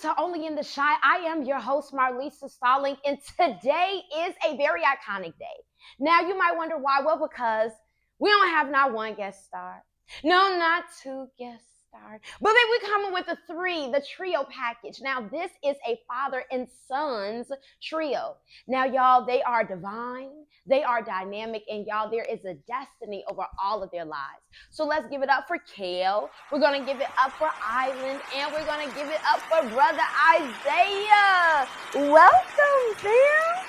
to Only in the Shy. I am your host, Marlisa Stalling, and today is a very iconic day. Now, you might wonder why. Well, because we don't have not one guest star, no, not two guest stars, but then we're coming with the trio package. Now, this is a father and sons trio. Now, y'all, they are divine, they are dynamic, and y'all, there is a destiny over all of their lives. So let's give it up for Kale. We're going to give it up for Island. And we're going to give it up for Brother Isaiah. Welcome, fam.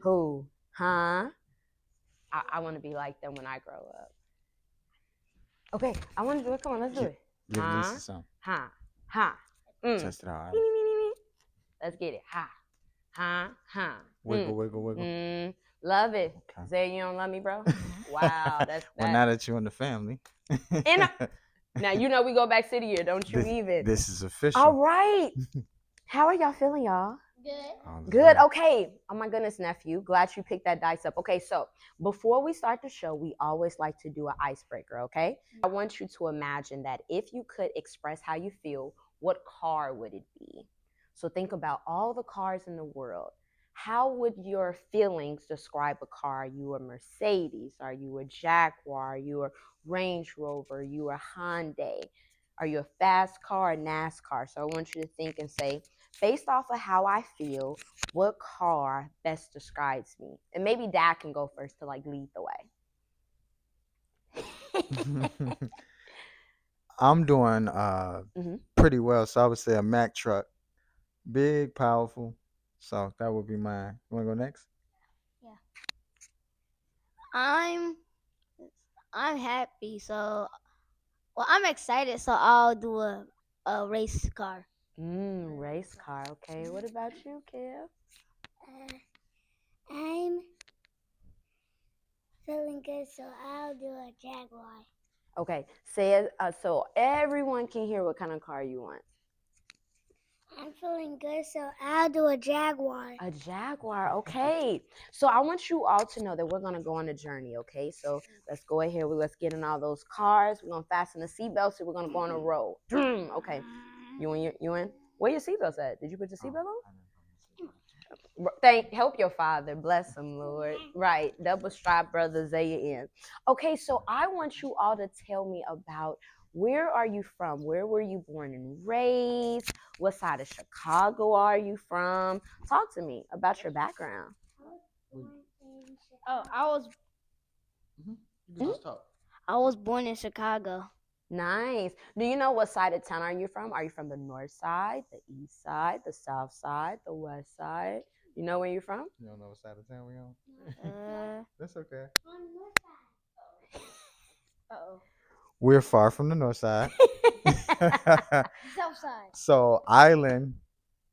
Who? Huh? I want to be like them when I grow up. Okay, I want to do it. Come on, let's do it. Give Lisa some. Ha. Ha. Test it out. Let's get it. Ha. Ha. Ha. Wiggle, wiggle, wiggle. Love it. Okay. Say you don't love me, bro? Wow. That's Well, now that you're in the family. Now, you know we go back city here, don't you even? This is official. All right. How are y'all feeling, y'all? Good. Good. Okay. Oh my goodness, nephew. Glad you picked that dice up. Okay, so before we start the show, we always like to do an icebreaker, okay? I want you to imagine that if you could express how you feel, what car would it be? So think about all the cars in the world. How would your feelings describe a car? Are you a Mercedes? Are you a Jaguar? Are you a Range Rover? Are you a Hyundai? Are you a fast car or NASCAR? So I want you to think and say, based off of how I feel, what car best describes me? And maybe Dad can go first to like lead the way. I'm doing pretty well. So I would say a Mack truck. Big, powerful. So that would be mine. You want to go next? Yeah. I'm happy, so I'm excited, so I'll do a race car. Race car. Okay. What about you, Kev? I'm feeling good, so I'll do a Jaguar. Okay. Say it so everyone can hear what kind of car you want. I'm feeling good, so I'll do a Jaguar. A Jaguar, okay. So I want you all to know that we're gonna go on a journey, okay? So let's go ahead. Let's get in all those cars. We're gonna fasten the seatbelts. So we're gonna go on a road. Okay. You in? Where your seatbelts at? Did you put your seatbelt on? Help your father. Bless him, Lord. Right. Double strap brother Zaya in. Okay, so I want you all to tell me about where are you from? Where were you born and raised? What side of Chicago are you from? Talk to me about your background. Oh, You can just talk. I was born in Chicago. Nice. Do you know what side of town are you from? Are you from the north side, the east side, the south side, the west side? You know where you're from? You don't know what side of town we on? That's okay. Uh-oh. We're far from the north side. South side. So Island,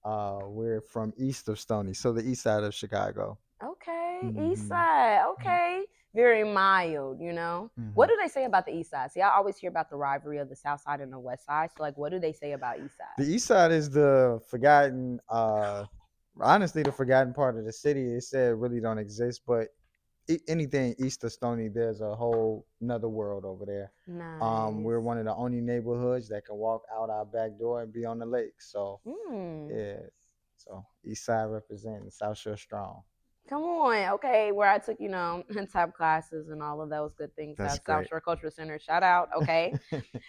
we're from east of Stony, so the east side of Chicago. Okay, east side. Okay. Very mild, you know. What do they say about the east side? See, I always hear about the rivalry of the south side and the west side. So, like, what do they say about east side? The east side is the forgotten, honestly, the forgotten part of the city. It said really don't exist, but anything east of Stony, there's a whole another world over there. Nice. We're one of the only neighborhoods that can walk out our back door and be on the lake. So, yeah. So east side representing South Shore strong. Come on, okay, where I took, top classes and all of those good things That's at South great. Shore Cultural Center. Shout out, okay?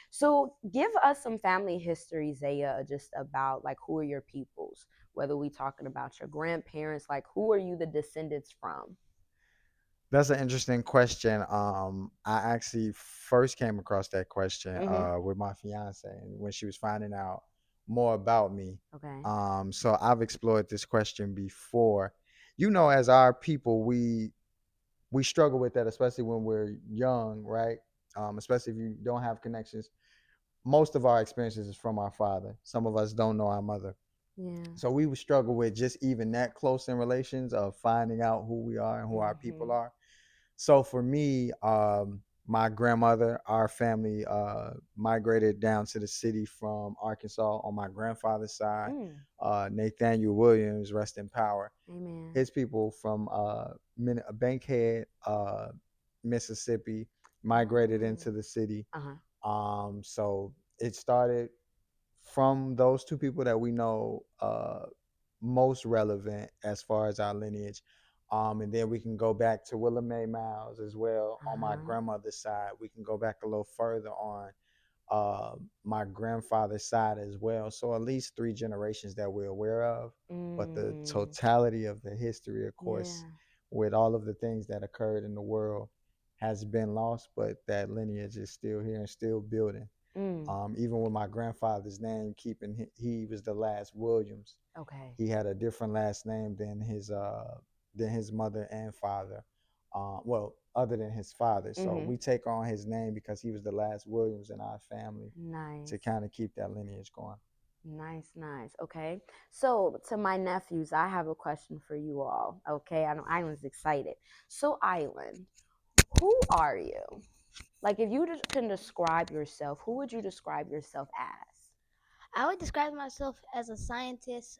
So give us some family history, Zaya, just about like who are your peoples? Whether we talking about your grandparents, like who are you the descendants from? That's an interesting question. I actually first came across that question with my fiance when she was finding out more about me. Okay. So I've explored this question before. As our people, we struggle with that, especially when we're young, right? Especially if you don't have connections. Most of our experiences is from our father. Some of us don't know our mother. Yeah. So we would struggle with just even that close in relations of finding out who we are and who our people are. So for me, my grandmother, our family migrated down to the city from Arkansas on my grandfather's side. Nathaniel Williams, rest in power. Amen. His people from Bankhead, Mississippi, migrated into the city. So it started from those two people that we know most relevant as far as our lineage. And then we can go back to Willa Mae Miles as well on my Uh-huh. grandmother's side. We can go back a little further on my grandfather's side as well. So at least three generations that we're aware of. But the Mm. totality of the history, of course, Yeah. with all of the things that occurred in the world, has been lost. But that lineage is still here and still building. Mm. Even with my grandfather's name, keeping he was the last Williams. Okay. He had a different last name than his mother and father. Well, other than his father. So Mhm. we take on his name because he was the last Williams in our family Nice. to kind of keep that lineage going. Nice, nice. Okay. So, to my nephews, I have a question for you all. Okay. I know Island's excited. So, Island, who are you? Like, if you just can describe yourself, who would you describe yourself as? I would describe myself as a scientist.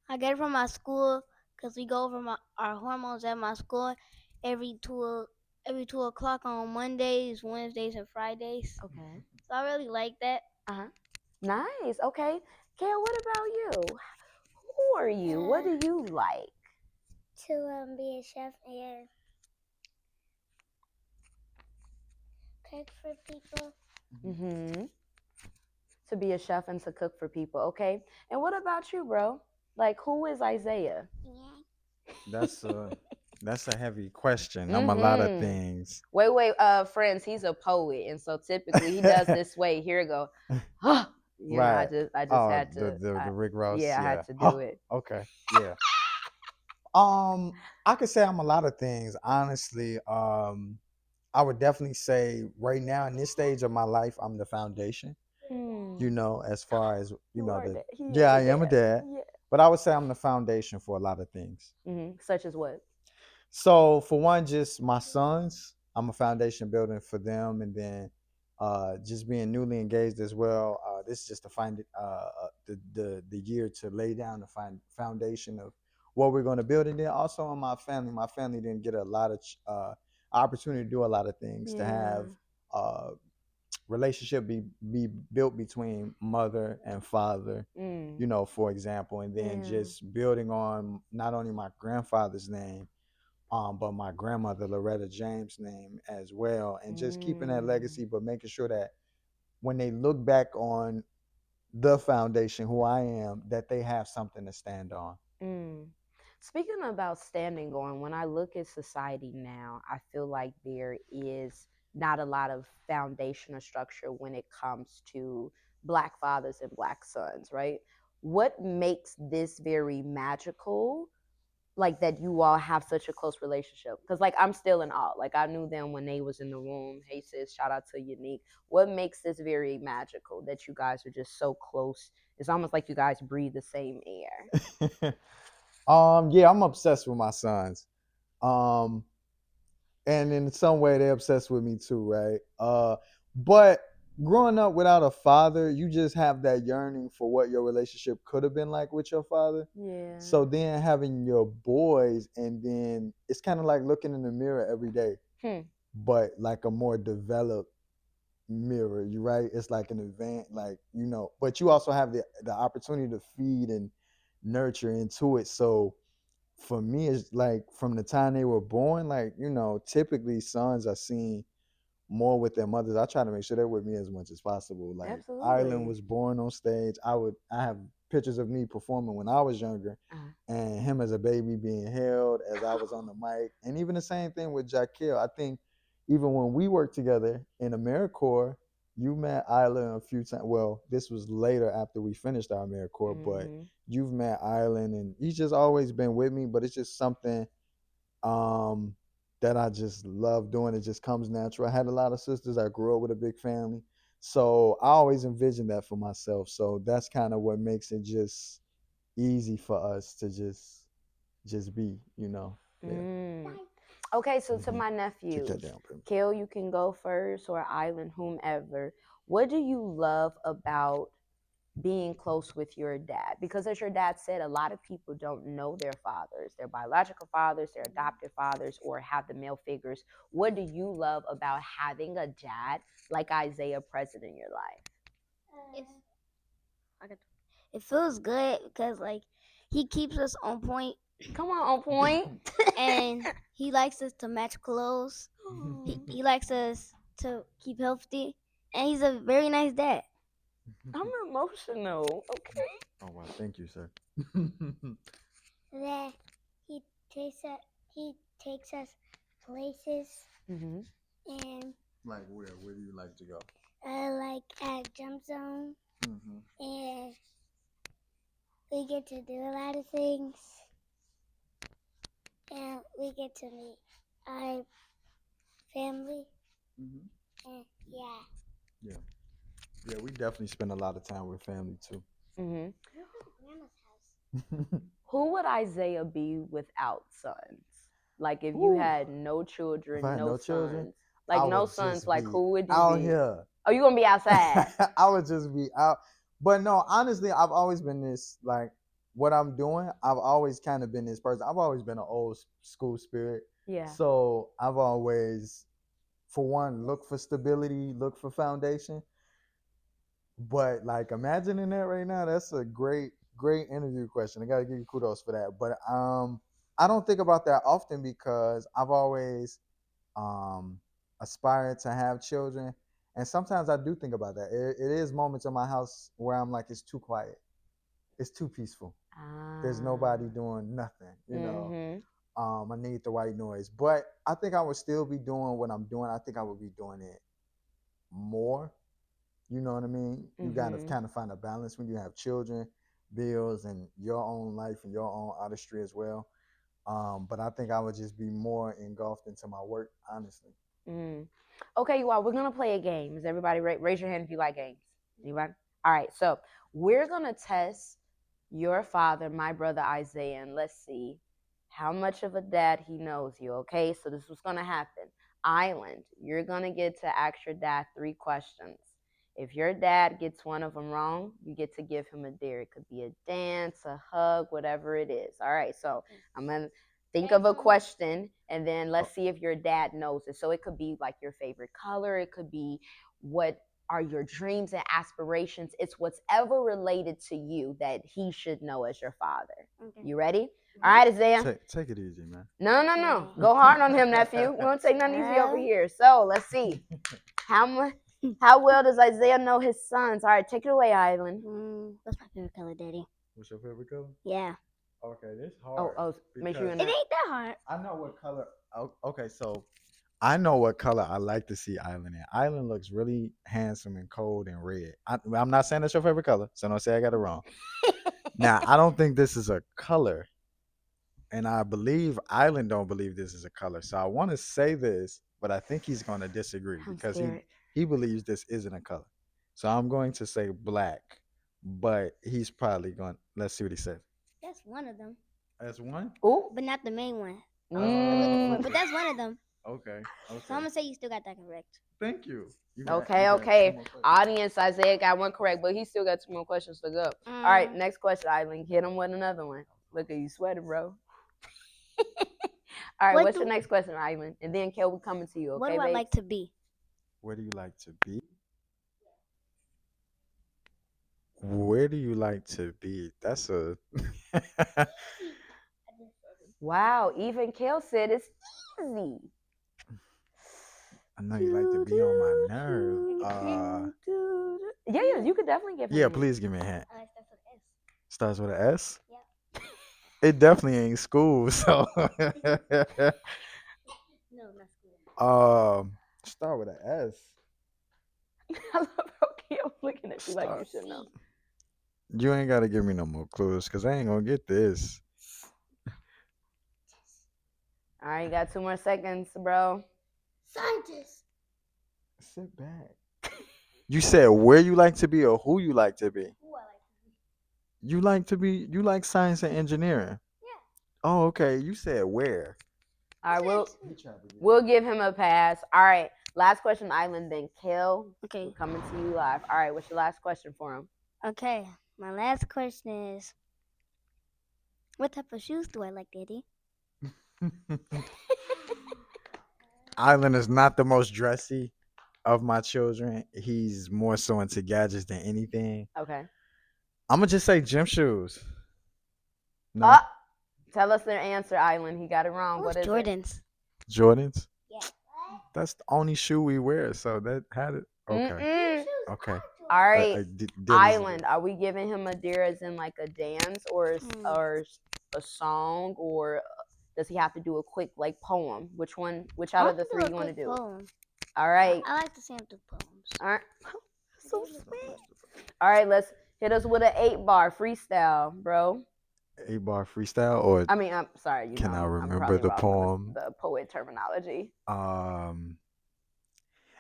I get it from my school because we go over our hormones at my school every 2 o'clock on Mondays, Wednesdays, and Fridays. Okay. So I really like that. Uh-huh. Nice. Okay. Kale, what about you? Who are you? What do you like? To be a chef and cook for people. Mm-hmm. To be a chef and to cook for people. Okay. And what about you, bro? Like, who is Isaiah? Yeah. That's a heavy question. I'm a lot of Mm-hmm. things. Wait, friends, he's a poet, and so typically he does this way. Here we go. You know, Right. I just Oh, had to. the Rick Ross. Yeah, I Yeah. had to do it. Okay. Yeah. I could say I'm a lot of things. Honestly, I would definitely say right now in this stage of my life, I'm the foundation. You Mm. know, as far as You are that. He is yeah, a I am a dad. dad, Yeah. but I would say I'm the foundation for a lot of things. Such as what? So for one, just my sons, I'm a foundation building for them, and then just being newly engaged as well. This is just to find the year to lay down the foundation of what we're going to build, and then also on my family. My family didn't get a lot of opportunity to do a lot of things, to Yeah. have uh, relationship be built between mother and father, Mm. you know, for example, and then Yeah. just building on not only my grandfather's name, but my grandmother Loretta James' name as well, and just keeping that Mm. legacy, but making sure that when they look back on the foundation, who I am, that they have something to stand on. Mm. Speaking about standing on, when I look at society now, I feel like there is not a lot of foundational structure when it comes to Black fathers and Black sons, right? What makes this very magical, like that you all have such a close relationship? Because, like, I'm still in awe. Like, I knew them when they was in the room. Hey, sis, shout out to Unique. What makes this very magical that you guys are just so close? It's almost like you guys breathe the same air. Yeah, I'm obsessed with my sons. Um, and in some way they're obsessed with me too, right? But growing up without a father, you just have that yearning for what your relationship could have been like with your father. Yeah. So then having your boys, and then it's kind of like looking in the mirror every day, but like a more developed mirror. You right? It's like an event, like, you know, but you also have the opportunity to feed and nurture into it. So for me, it's like from the time they were born, like, you know, typically sons are seen more with their mothers. I try to make sure they're with me as much as possible. Like Ireland Absolutely. was born on stage. I have pictures of me performing when I was younger, Uh-huh. and him as a baby being held as I was on the mic. And even the same thing with Jaquil. I think even when we worked together in AmeriCorps, you met Island a few times. Well, this was later after we finished our AmeriCorps, but Mm-hmm. you've met Island, and he's just always been with me. But it's just something um, that I just love doing. It just comes natural. I had a lot of sisters. I grew up with a big family. So I always envisioned that for myself. So that's kind of what makes it just easy for us to just be, you know. Yeah. Mm. Okay, so to Mhm. my Keep nephews, that down, baby. Kale, you can go first, or Island, whomever. What do you love about being close with your dad? Because as your dad said, a lot of people don't know their fathers, their biological fathers, their adopted fathers, or have the male figures. What do you love about having a dad like Isaiah present in your life? It's It feels good because like he keeps us on point Come on point. and he likes us to match clothes. He likes us to keep healthy, and he's a very nice dad. I'm emotional. Okay. Oh wow, thank you, sir. That he takes us places Mm-hmm. and Like where? Where do you like to go? like at Jump Zone, and we get to do a lot of things, and we get to meet our family, and yeah. Yeah, we definitely spend a lot of time with family too. Mm-hmm. We go to Grandma's house. Who would Isaiah be without sons? Like if you Ooh. had no children, If I had no no children, sons. Like I no would sons, just like be who would you out be? here. Oh, you gonna be outside? I would just be out. But no, honestly, I've always been this like what I'm doing. I've always kind of been this person. I've always been an old school spirit. Yeah. So I've always, for one, look for stability, look for foundation. But like imagining that right now, that's a great interview question. I gotta give you kudos for that. But I don't think about that often because I've always um aspired to have children. And sometimes I do think about that. It is moments in my house where I'm like, it's too quiet. It's too peaceful. There's nobody doing nothing, you know. Mm-hmm. I need the white noise. But I think I would still be doing what I'm doing. I think I would be doing it more. You know what I mean? You gotta Mhm. kind of find a balance when you have children, bills, and your own life and your own artistry as well. But I think I would just be more engulfed into my work, honestly. Mm. Okay, you all, we're gonna play a game. Is everybody raise your hand if you like games? Anybody? All right, so we're gonna test your father, my brother Isaiah, and let's see how much of a dad he knows you. Okay, so this is what's gonna happen. Island, you're gonna get to ask your dad 3 questions. If your dad gets one of them wrong, you get to give him a dare. It could be a dance, a hug, whatever it is. All right, so I'm gonna think of a question and then let's see if your dad knows it. So it could be like your favorite color, it could be what are your dreams and aspirations. It's whatever related to you that he should know as your father. Okay. You ready? All right, Isaiah. Take it easy, man. No. Go hard on him, nephew. We don't take nothing easy over here. So let's see. How well does Isaiah know his sons? All right, take it away, Island. What's my favorite color, Daddy? What's your favorite color? Yeah. Okay, this hard. Make sure you're It not. ain't that hard. I know what color. Okay, so I know what color I like to see Island in. Island looks really handsome and cold and red. I'm not saying that's your favorite color, so don't say I got it wrong. Now, I don't think this is a color, and I believe Island don't believe this is a color. So I want to say this, but I think he's going to disagree because he believes this isn't a color. So I'm going to say black, but he's probably going. Let's see what he says. That's one of them. That's one? Ooh. But not the main one. Mm. But that's one of them. Okay. So I'm gonna say you still got that correct. Thank you. Okay. Audience, Isaiah got one correct, but he still got 2 more questions to go. All right, next question, Island. Hit him with another one. Look at you sweating, bro. All right, what's your next question, Island? And then Kel will coming to you, okay, What do I like to be? Where do you like to be? Where do you like to be? That's a Wow, even Kel said it's easy. I know you like to be on my nerve. Yeah, you could definitely give him. Yeah, please give me a hint. Starts with an S. Starts with an S? Yeah. It definitely ain't school, so No, not school. Start with an S. I love how Kel looking at you like you should know. You ain't gotta give me no more clues, because I ain't gonna get this. All right, you got 2 more seconds, bro. Scientist. Sit back. You said where you like to be or who you like to be? Who I like to be. You like science and engineering? Yeah. Oh, okay. You said where? All right, we'll give him a pass. All right, last question, Island, then Kel. Okay. Coming to you live. All right, what's your last question for him? Okay. My last question is, what type of shoes do I like, Daddy? Island is not the most dressy of my children. He's more so into gadgets than anything. Okay. I'm gonna just say gym shoes. No, Uh, tell us their answer, Island. He got it wrong. What's What is it? Jordans? Jordans. Yeah. That's the only shoe we wear, so that had it. Okay, Mm-mm. okay. All right, Dilly's Island. Are we giving him a deer as in like a dance or Hmm. a song, or does he have to do a quick like poem? Which one? Which I out like of the to three do a you want to quick do? poem. All right, I like to sing through poems. all right. So sweet. All right, let's hit us with an 8-bar freestyle, bro. 8-bar freestyle, or I mean, I'm sorry. can I I'm remember probably the wrong on poem? the poet terminology.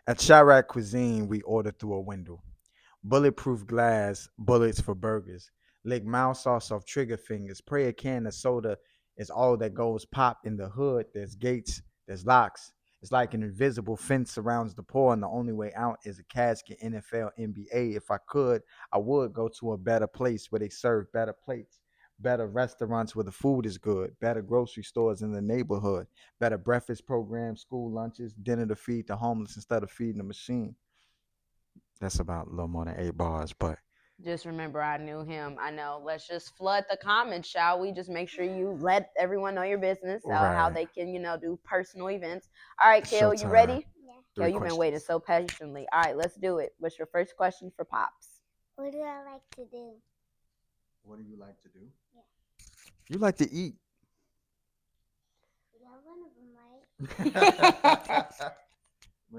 At Chirac Cuisine, we order through a window. Bulletproof glass, bullets for burgers. Lick mild sauce off trigger fingers. Pray a can of soda is all that goes pop in the hood. There's gates, there's locks. It's like an invisible fence surrounds the poor, and the only way out is a casket. NFL, NBA. If I could, I would go to a better place where they serve better plates, better restaurants where the food is good, better grocery stores in the neighborhood, better breakfast programs, school lunches, dinner to feed the homeless instead of feeding the machine. That's about a little more than 8 bars, but Just remember, I knew him. I know. Let's just flood the comments, shall we? Just make sure you let everyone know your business, how right. they can, do personal events. All right, Kale, you Showtime. ready? Yeah. Kale, 3 you've been waiting questions. so patiently. All right, let's do it. What's your first question for Pops? What do I like to do? What do you like to do? Yeah. You like to eat. Yeah, one of them right.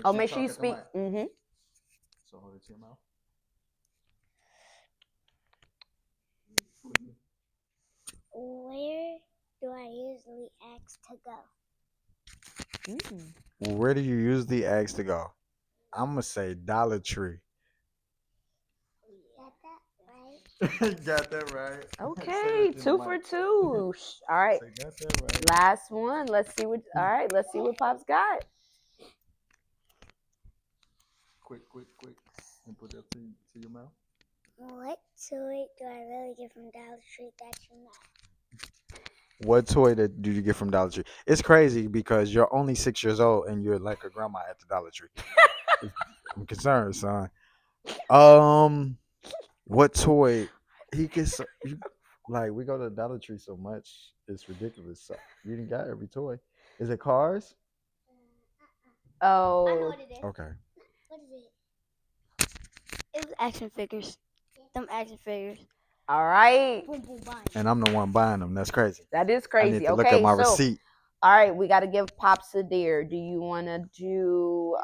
Oh, make sure you speak. Mm-hmm. So hold it to your mouth. Where do I usually ask to go? Where do you usually ask to go? I'm gonna say Dollar Tree. Got that right? Got that right. Okay, 2 for 2. All right, Say, got that right. last one. Let's see what. All right, let's see what Pops got. Quick. And put that to your mouth. What toy do I really get from Dollar Tree that you know? What toy do you get from Dollar Tree? It's crazy because you're only 6 years old and you're like a grandma at the Dollar Tree. I'm concerned, son. What toy he gets? Like we go to the Dollar Tree so much, it's ridiculous. So you didn't got every toy. Is it cars? I know Oh, what it is. Okay. What is it? It was action figures. Them action figures. all right. Boom, boom, bang. And I'm the one buying them. That's crazy. That is I need crazy. to look at Okay, my so receipt. all right, we got to give Pops a dare. Do you want to do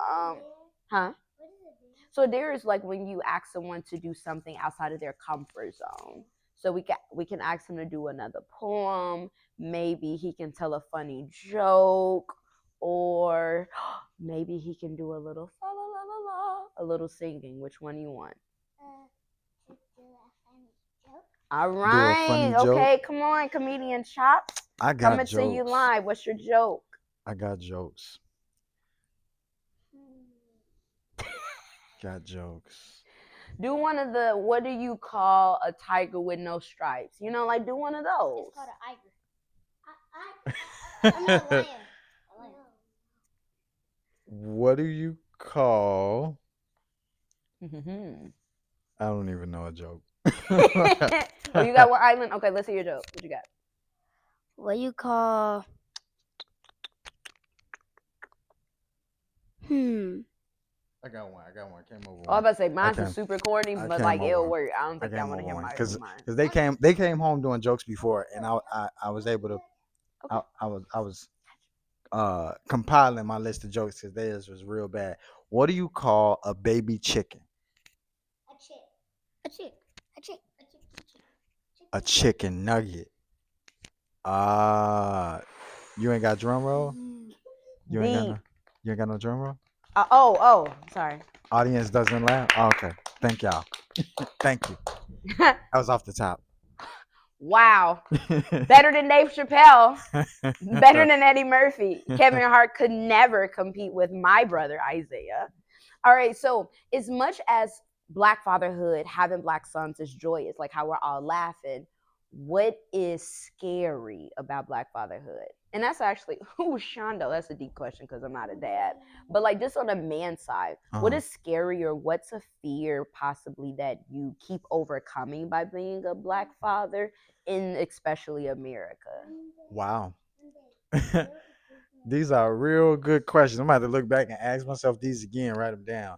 huh? What is it? So a dare is like when you ask someone to do something outside of their comfort zone. So we can ask him to do another poem. Maybe he can tell a funny joke, or maybe he can do a little la la la la la, a little singing. Which one you want? To do a funny joke. All Do a funny right, joke. okay, come on, comedian Chops, I got coming to you jokes. live. What's your joke? I got jokes. Got jokes. Do one of the, what do you call a tiger with no stripes? Like do one of those. It's called an iger. I lion. What do you call? Oh, I don't even know a joke. you got one, Island? Okay, let's hear your joke. What you got? What you call? I got one. Came over. Oh, I was about to say mine's Okay. super corny, I but came like it'll over. work. I don't I think y'all came want to over hear one mine. because they came home doing jokes before, and I was able to Okay. I was compiling my list of jokes because theirs was real bad. What do you call a baby chicken? A chick. A chick. A chick. A chick. A chicken nugget. You ain't got drum roll? You ain't got no drum roll? Sorry. Audience doesn't laugh? Oh, okay. Thank y'all. Thank you. That was off the top. Wow. Better than Dave Chappelle. Better than Eddie Murphy. Kevin Hart could never compete with my brother Isaiah. All right, so as much as Black fatherhood, having Black sons is joyous, like how we're all laughing, what is scary about Black fatherhood? And that's actually, Shondo, that's a deep question because I'm not a dad. But like just on a man's side, what is scary or what's a fear possibly that you keep overcoming by being a Black father in especially America? Wow. These are real good questions. I'm about to look back and ask myself these again, write them down.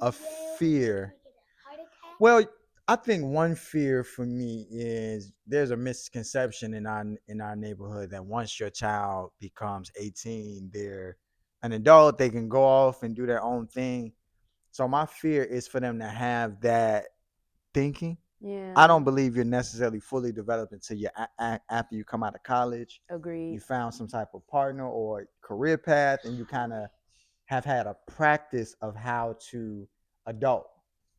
A fear. Well, I think one fear for me is there's a misconception in our neighborhood that once your child becomes 18, they're an adult, they can go off and do their own thing. So my fear is for them to have that thinking. Yeah. I don't believe you're necessarily fully developed until you after you come out of college. Agreed. You found some type of partner or career path, and you kind of have had a practice of how to adult.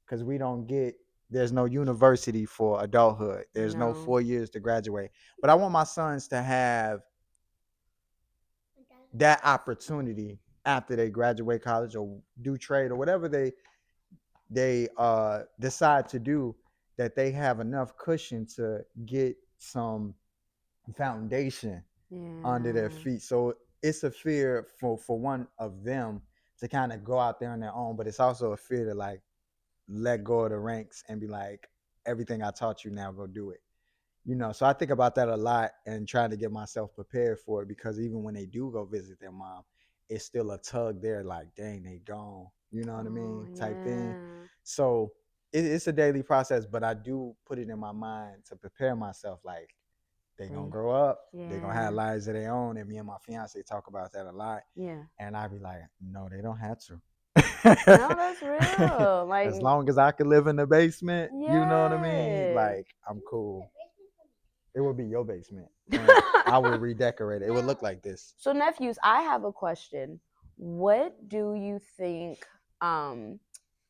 Because we don't get there's no university for adulthood. There's no No. 4 years to graduate. But I want my sons to have that opportunity after they graduate college or do trade or whatever they decide to do, that they have enough cushion to get some foundation under their Yeah. feet. So it's a fear for one of them to kind of go out there on their own, but it's also a fear to like let go of the ranks and be like, everything I taught you, now go do it. So I think about that a lot and trying to get myself prepared for it, because even when they do go visit their mom, it's still a tug there, like, dang, they gone. You know what I mean? Type thing. Yeah. So it's a daily process, but I do put it in my mind to prepare myself, like, they gonna grow up, they gonna have lives of their own. And me and my fiance talk about that a lot. Yeah. And I be like, no, they don't have to. No, that's real. Like, as long as I can live in the basement, you know what I mean? yes. Like, I'm cool. It would be your basement. And I would redecorate it. It would look like this. So nephews, I have a question. What do you think,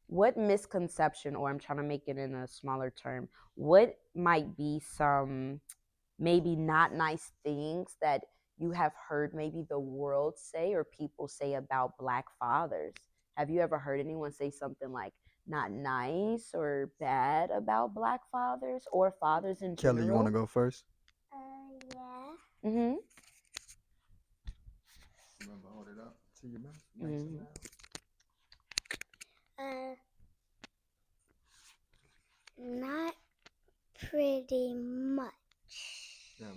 what misconception, or I'm trying to make it in a smaller term, what might be some maybe not nice things that you have heard maybe the world say or people say about Black fathers? Have you ever heard anyone say something like not nice or bad about Black fathers or fathers in general? Kelly, you want to go first? Yeah. Mm-hmm. Remember, hold it up to your mouth. Mhm. Not pretty much. Yeah,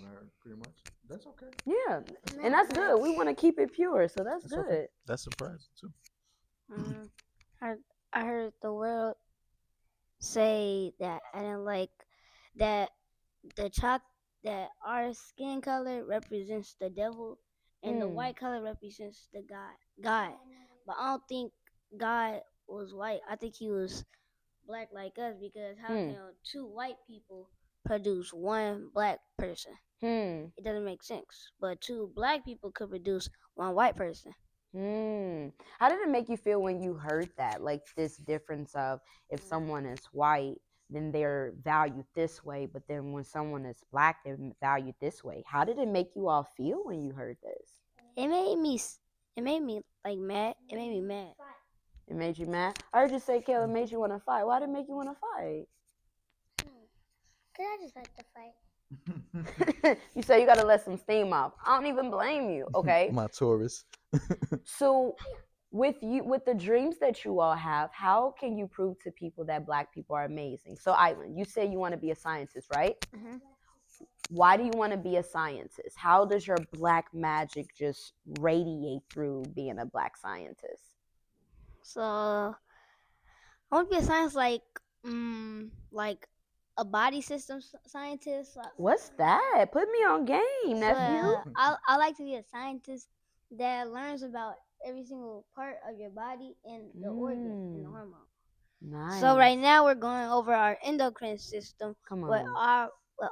pretty much. That's okay. Yeah, and that's good. We want to keep it pure, so that's good. Okay. That's surprising too. I heard the world say that I didn't like that that our skin color represents the devil and the white color represents the God. But I don't think God was white. I think he was black like us, because how can two white people produce one black person? It doesn't make sense. But two black people could produce one white person. How did it make you feel when you heard that? Like this difference of if someone is white, then they're valued this way, but then when someone is black, they're valued this way. How did it make you all feel when you heard this? It made me like mad. It made me mad. It made you mad? I heard you say, Kayla, it made you want to fight. Why did it make you want to fight? Cause I just like to fight. You say you got to let some steam off. I don't even blame you, okay? My Taurus. So with the dreams that you all have, how can you prove to people that Black people are amazing? So Island, you say you want to be a scientist, right? Mm-hmm. Why do you want to be a scientist? How does your Black magic just radiate through being a Black scientist? So I want to be a scientist like a body system scientist. What's that? Put me on game, nephew. I like to be a scientist that learns about every single part of your body and the organs and the hormones. Nice. So right now we're going over our endocrine system with on.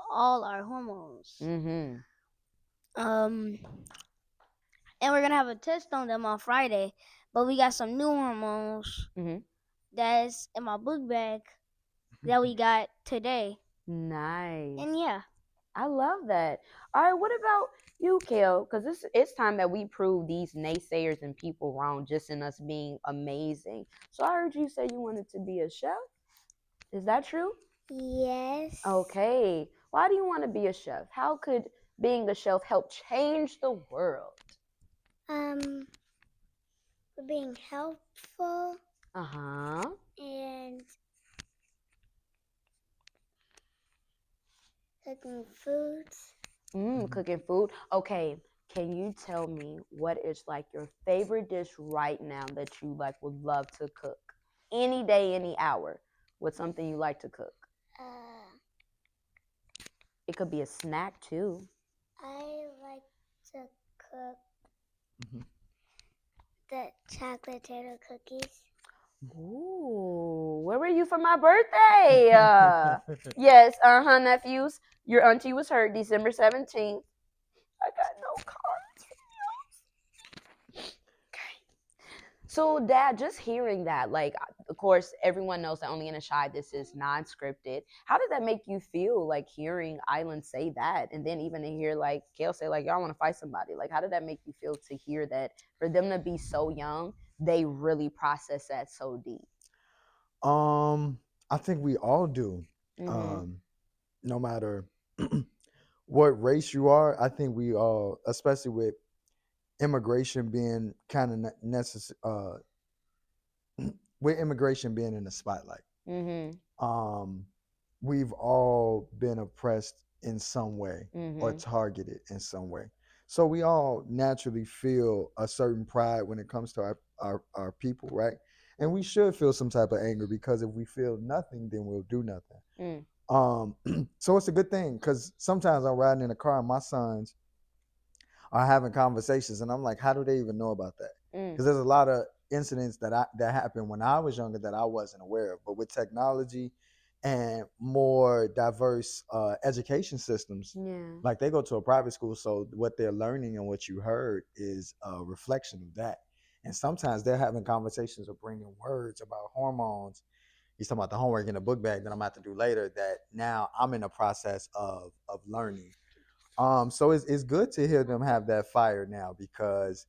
all our hormones. Mm-hmm. And we're gonna have a test on them on Friday, but we got some new hormones that's in my book bag that we got today. Nice. And yeah, I love that. All right, what about you, Kale? Because it's time that we prove these naysayers and people wrong just in us being amazing. So I heard you say you wanted to be a chef. Is that true? Yes. Okay. Why do you want to be a chef? How could being a chef help change the world? For being helpful Uh-huh. and cooking foods. Cooking food. Okay. Can you tell me what is like your favorite dish right now that you like would love to cook? Any day, any hour. What's something you like to cook? Uh, It could be a snack too. I like to cook Mhm. the chocolate turtle cookies. Ooh, where were you for my birthday? Yes, nephews. Your auntie was hurt December 17th. I got no cards. So, Dad, just hearing that, like, of course, everyone knows that only in a shy this is non-scripted. How did that make you feel, like, hearing Island say that, and then even to hear like Kale say, like, y'all want to fight somebody? Like, how did that make you feel to hear that for them to be so young, they really process that so deep? I think we all do. Mm-hmm. No matter what race you are, I think we all, especially with immigration being kind of necessary, with immigration being in the spotlight, Mm-hmm. um, we've all been oppressed in some way or Mm-hmm. targeted in some way. So we all naturally feel a certain pride when it comes to our people, right? And we should feel some type of anger because if we feel nothing, then we'll do nothing. Mm. So it's a good thing because sometimes I'm riding in a car and my sons are having conversations, and I'm like, how do they even know about that? Mm. Because there's a lot of incidents that happened when I was younger that I wasn't aware of. But with technology and more diverse education systems, Yeah. like they go to a private school, so what they're learning and what you heard is a reflection of that. And sometimes they're having conversations or bringing words about hormones. He's talking about the homework in the book bag that I'm about to do later. That now I'm in a process of learning. So it's good to hear them have that fire now because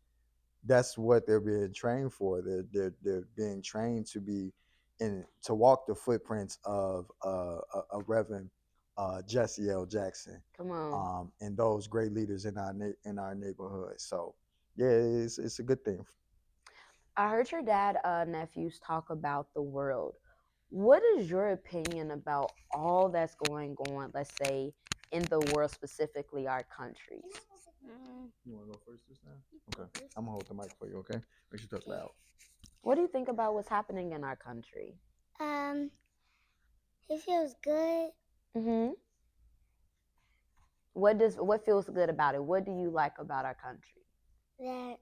that's what they're being trained for. They're being trained to be in to walk the footprints of a Reverend Jesse L. Jackson, Come on. and those great leaders in our neighborhood. So yeah, it's a good thing. I heard your dad nephews talk about the world. What is your opinion about all that's going on, let's say, in the world, specifically our countries? You want to go first this time? Okay, I'm gonna hold the mic for you. Okay, make sure you talk loud. What do you think about what's happening in our country? It feels good. Mm-hmm. What feels good about it? What do you like about our country? That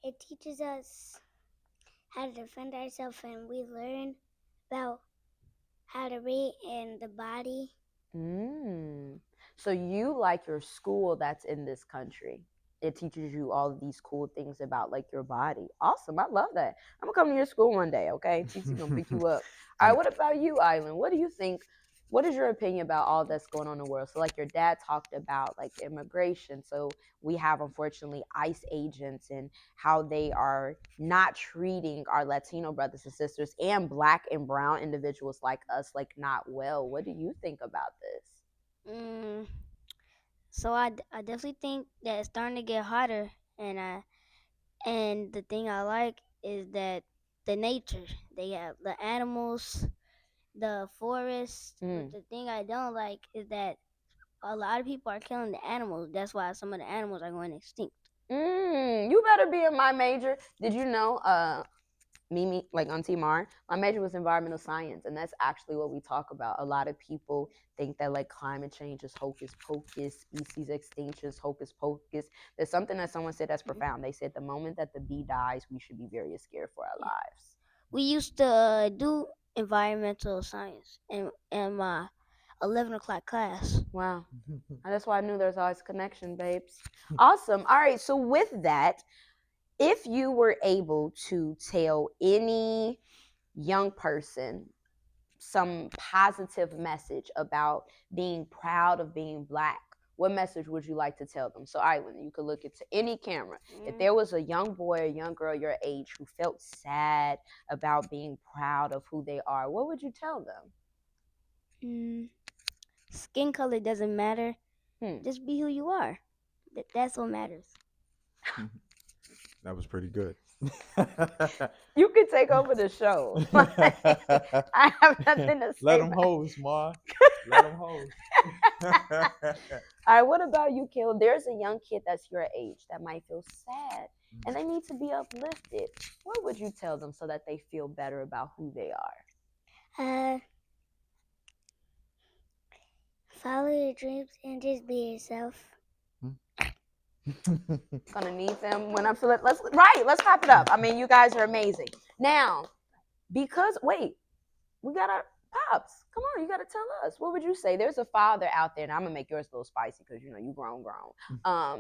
it teaches us how to defend ourselves, and we learn about how to read in the body. So you like your school that's in this country. It teaches you all of these cool things about like your body. Awesome. I love that. I'm gonna come to your school one day, okay? TC gonna pick you up. All right, what about you, Island? What do you think? What is your opinion about all that's going on in the world? So like your dad talked about like immigration. So we have unfortunately ICE agents and how they are not treating our Latino brothers and sisters and black and brown individuals like us like not well. What do you think about this? So I definitely think that it's starting to get hotter, and the thing I like is that the nature they have the animals, the forest. But the thing I don't like is that a lot of people are killing the animals. That's why some of the animals are going extinct. You better be in my major. Did you know, Mimi, like Auntie Mar, my major was environmental science, and that's actually what we talk about. A lot of people think that like climate change is hocus pocus, species extinction is hocus pocus. There's something that someone said that's profound. They said the moment that the bee dies, we should be very scared for our lives. We used to do environmental science in my 11 o'clock class. Wow. That's why I knew there's always a connection, babes. Awesome. All right. So with that, if you were able to tell any young person some positive message about being proud of being black, what message would you like to tell them? So, Island, you could look into any camera. If there was a young boy or young girl your age who felt sad about being proud of who they are, what would you tell them? Skin color doesn't matter. Hmm. Just be who you are. That's what matters. That was pretty good. You could take over the show. I have nothing to say. Let them about- host, Ma. Let them host. All right, what about you, Kill? There's a young kid that's your age that might feel sad and they need to be uplifted. What would you tell them so that they feel better about who they are? Follow your dreams and just be yourself. Gonna need them when I'm feeling. Let's clap it up. I mean, you guys are amazing. Now, because we got our pops. Come on, you gotta tell us. What would you say? There's a father out there, and I'm gonna make yours a little spicy because you know you grown.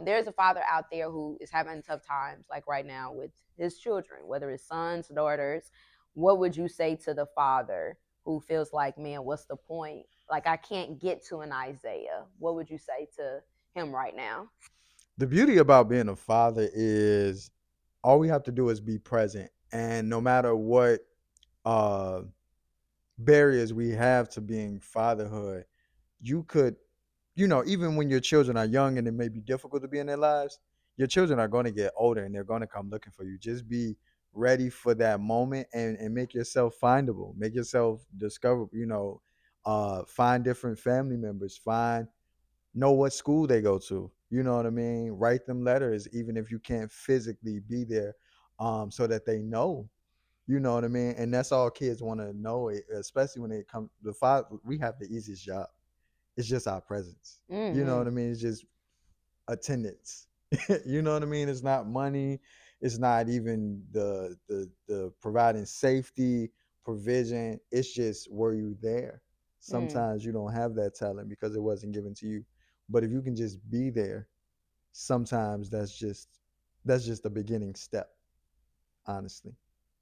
There's a father out there who is having tough times, like right now with his children, whether it's sons, daughters. What would you say to the father who feels like, man, what's the point? Like I can't get to an Isaiah. What would you say to him right now? The beauty about being a father is all we have to do is be present. And no matter what barriers we have to being fatherhood, you could, even when your children are young and it may be difficult to be in their lives, your children are going to get older and they're going to come looking for you. Just be ready for that moment and make yourself findable, make yourself discoverable, find different family members, know what school they go to. You know what I mean? Write them letters, even if you can't physically be there, so that they know. You know what I mean? And that's all kids want to know, especially when it comes to father. We have the easiest job. It's just our presence. You know what I mean? It's just attendance. You know what I mean? It's not money. It's not even the providing safety, provision. It's just, were you there? Sometimes you don't have that talent because it wasn't given to you. But if you can just be there, sometimes that's just the beginning step, honestly.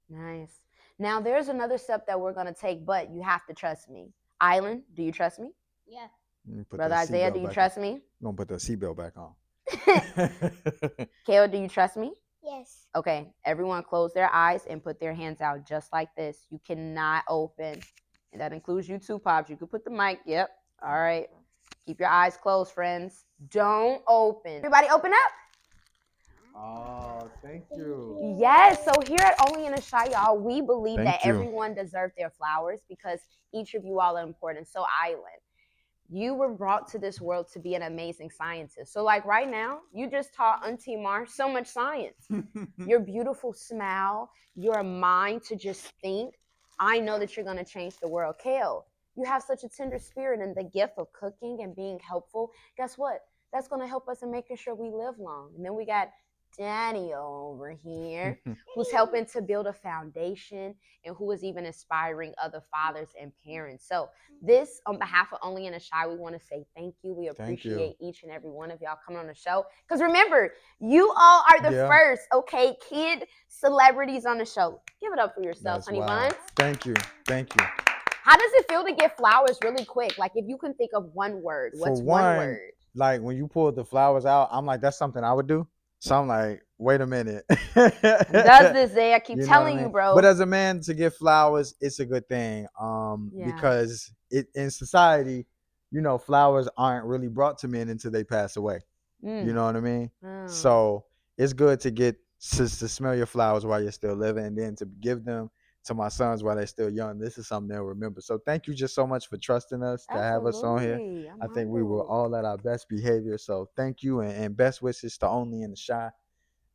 Nice. Now there's another step that we're gonna take, but you have to trust me. Island, do you trust me? Yeah. Brother Isaiah, do you trust me? I'm gonna put the seatbelt back on. Kale, do you trust me? Yes. Okay, everyone close their eyes and put their hands out just like this. You cannot open. And that includes you too, Pops. You could put the mic. Yep. All right. Keep your eyes closed, friends. Don't open. Everybody open up. Oh, thank you. Yes. So here at Only in a Shy, y'all, we believe Thank that you. everyone deserves their flowers because each of you all are important. So Island, you were brought to this world to be an amazing scientist. So like right now, you just taught Auntie Mar so much science. Your beautiful smile, your mind to just think. I know that you're going to change the world. Kale, you have such a tender spirit and the gift of cooking and being helpful. Guess what? That's going to help us in making sure we live long. And then we got Daniel over here, who's helping to build a foundation and who is even inspiring other fathers and parents. So this, on behalf of Only in a Shy, we want to say thank you. We appreciate each and every one of y'all coming on the show. Because remember, you all are the first, okay, kid celebrities on the show. Give it up for yourself, That's honey wild. buns. Thank you. Thank you. How does it feel to get flowers really quick? Like if you can think of one word, what's For one one, word? Like when you pulled the flowers out, I'm like, that's something I would do. So I'm like, wait a minute. Does this, Zay? I keep You know telling what I you, mean? bro. But as a man, to get flowers, it's a good thing. Yeah. Because in society, flowers aren't really brought to men until they pass away. You know what I mean? Oh. So it's good to get to smell your flowers while you're still living, and then to give them to my sons while they're still young. This is something they'll remember. So thank you just so much for trusting us to have us on here. Absolutely. I'm I think we were humbled. all at our best behavior. So thank you, and best wishes to Only in the Shy.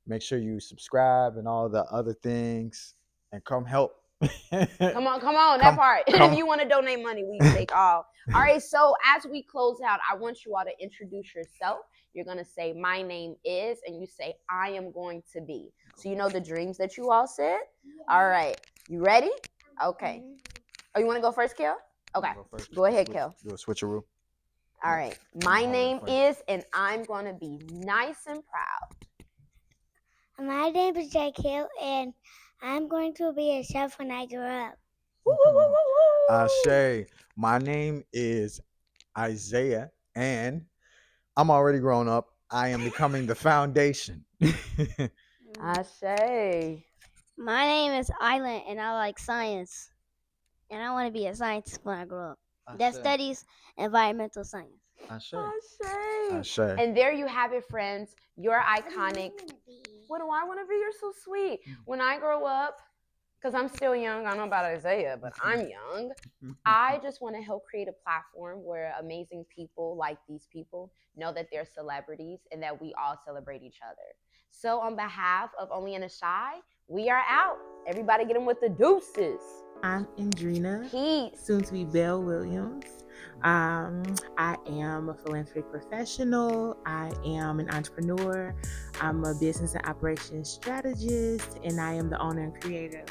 Make sure you subscribe and all the other things, and come help. Come on, that part. If you want to donate money, we take all. All right, so as we close out, I want you all to introduce yourself. You're going to say, my name is, and you say, I am going to be. So you know the dreams that you all said? All right. You ready? Okay. Oh, you want to go first, Kel? Okay. Go ahead, Kel. Do a switcheroo. All right. My name is, and I'm going to be nice and proud. My name is Jack Hill, and I'm going to be a chef when I grow up. Woo, woo, woo, woo, woo. Ashe. My name is Isaiah, and I'm already grown up. I am becoming the foundation. Ashe. My name is Island, and I like science. And I want to be a scientist when I grow up. that studies environmental science. Ashe. And there you have it, friends. Your iconic. What do I want to be? You're so sweet. When I grow up, because I'm still young, I don't know about Isaiah, but I'm young. I just want to help create a platform where amazing people like these people know that they're celebrities and that we all celebrate each other. So on behalf of Only in a Shy, we are out. Everybody get them with the deuces. I'm Andrina, Peace. soon to be Belle Williams. I am a philanthropic professional. I am an entrepreneur. I'm a business and operations strategist, and I am the owner and creator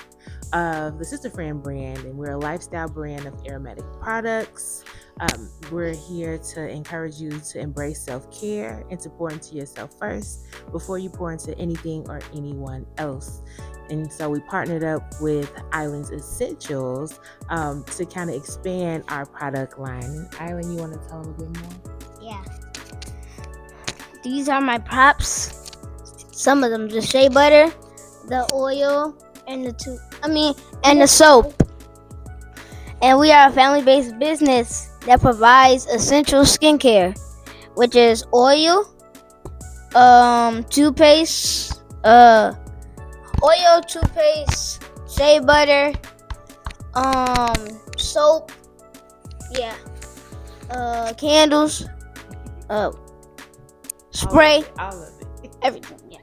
of the Sister Friend brand, and we're a lifestyle brand of aromatic products. We're here to encourage you to embrace self-care and to pour into yourself first before you pour into anything or anyone else. And so we partnered up with Islands Essentials to kind of expand our product line. Island, you want to tell them a bit more? Yeah. These are my props. Some of them, the shea butter, the oil, and the soap. And we are a family-based business that provides essential skincare, which is oil, toothpaste, shea butter, soap, candles, spray, All of it. everything. Yeah.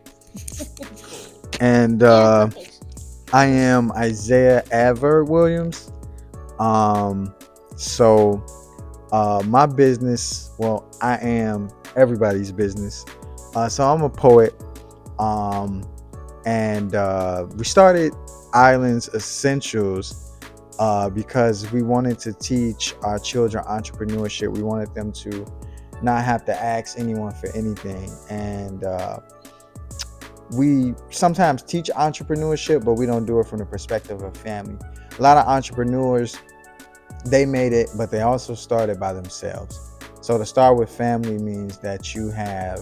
And I am Isaiah Adver Williams. So my business, well, I am everybody's business. So I'm a poet. And we started Islands Essentials because we wanted to teach our children entrepreneurship. We wanted them to not have to ask anyone for anything. And we sometimes teach entrepreneurship, but we don't do it from the perspective of family. A lot of entrepreneurs, they made it, but they also started by themselves. So to start with family means that you have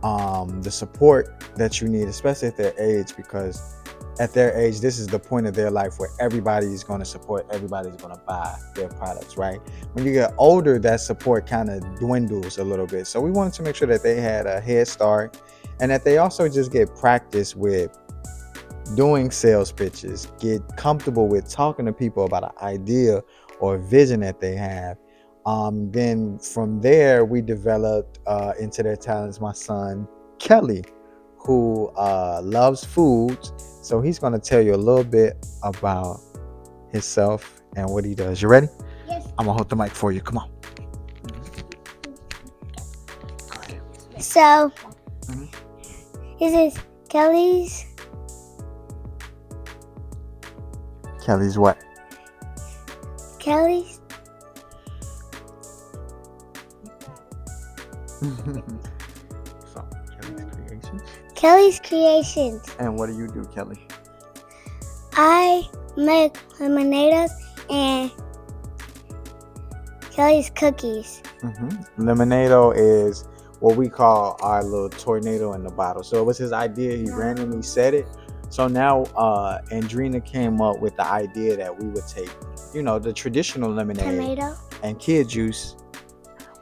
the support that you need, especially at their age, because at their age, this is the point of their life where everybody is going to support, everybody's going to buy their products, right? When you get older, that support kind of dwindles a little bit. So we wanted to make sure that they had a head start and that they also just get practice with doing sales pitches, get comfortable with talking to people about an idea or vision that they have. Then from there, we developed into their talents my son, Kelly, who loves foods. So he's going to tell you a little bit about himself and what he does. You ready? Yes. I'm going to hold the mic for you. Come on. Go ahead. So, this is Kelly's what? Kelly's So, Kelly's Creations. Kelly's Creations. And what do you do, Kelly? I make lemonades and Kelly's cookies. Lemonado is what we call our little tornado in the bottle. So it was his idea. He randomly said it. So now Andrina came up with the idea that we would take, the traditional lemonade Tomato. and kid juice.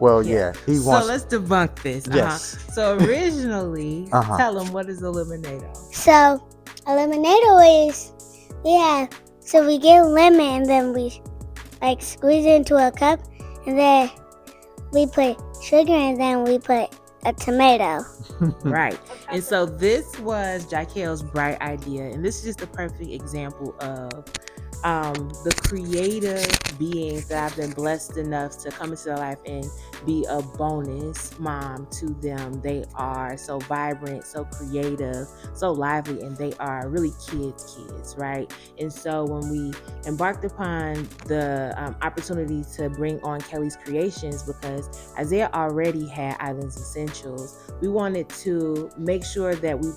Well, yeah, he wants. So let's debunk this. Yes. So originally, tell them, what is a lemonade? So a lemonade is we get lemon and then we squeeze it into a cup and then we put sugar and then we put a tomato. Right. And so this was Jaquel's bright idea, and this is just a perfect example of the creative beings that I've been blessed enough to come into their life and be a bonus mom to them. They are so vibrant, so creative, so lively, and they are really kids, right? And so when we embarked upon the opportunity to bring on Kelly's Creations, because Isaiah already had Islands Essentials, we wanted to make sure that we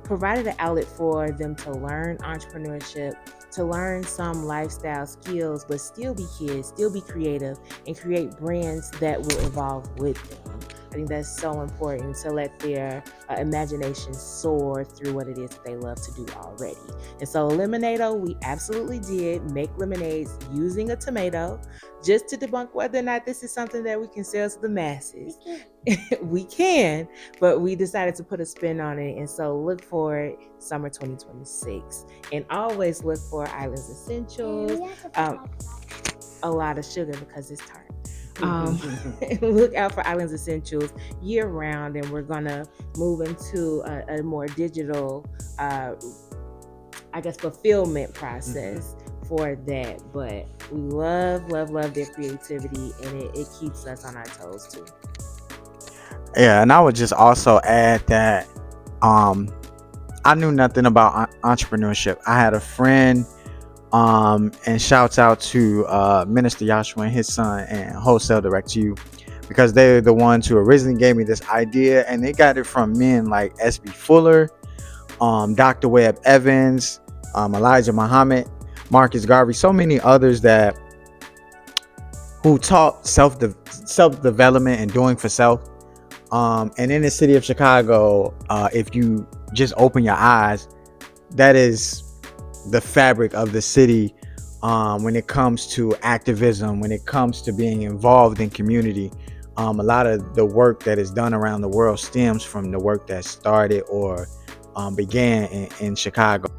provided an outlet for them to learn entrepreneurship, to learn some lifestyle skills, but still be kids, still be creative, and create brands that will evolve with them. think that's so important, to let their imagination soar through what it is that they love to do already. And so Lemonado, we absolutely did make lemonades using a tomato. Just to debunk whether or not this is something that we can sell to the masses. We can, but we decided to put a spin on it. And so look for it summer 2026. And always look for Islands Essentials. A lot of sugar because it's tart. Look out for Islands Essentials year round, and we're gonna move into a more digital, fulfillment process for that. But we love their creativity, and it keeps us on our toes too. Yeah, and I would just also add that I knew nothing about entrepreneurship. I had a friend, and shouts out to Minister Joshua and his son and Wholesale Direct You, because they're the ones who originally gave me this idea, and they got it from men like S.B. Fuller, Dr. Webb Evans, Elijah Muhammad, Marcus Garvey, so many others who taught self-development and doing for self. And in the city of Chicago, if you just open your eyes, that is the fabric of the city when it comes to activism, when it comes to being involved in community. A lot of the work that is done around the world stems from the work that started or began in Chicago.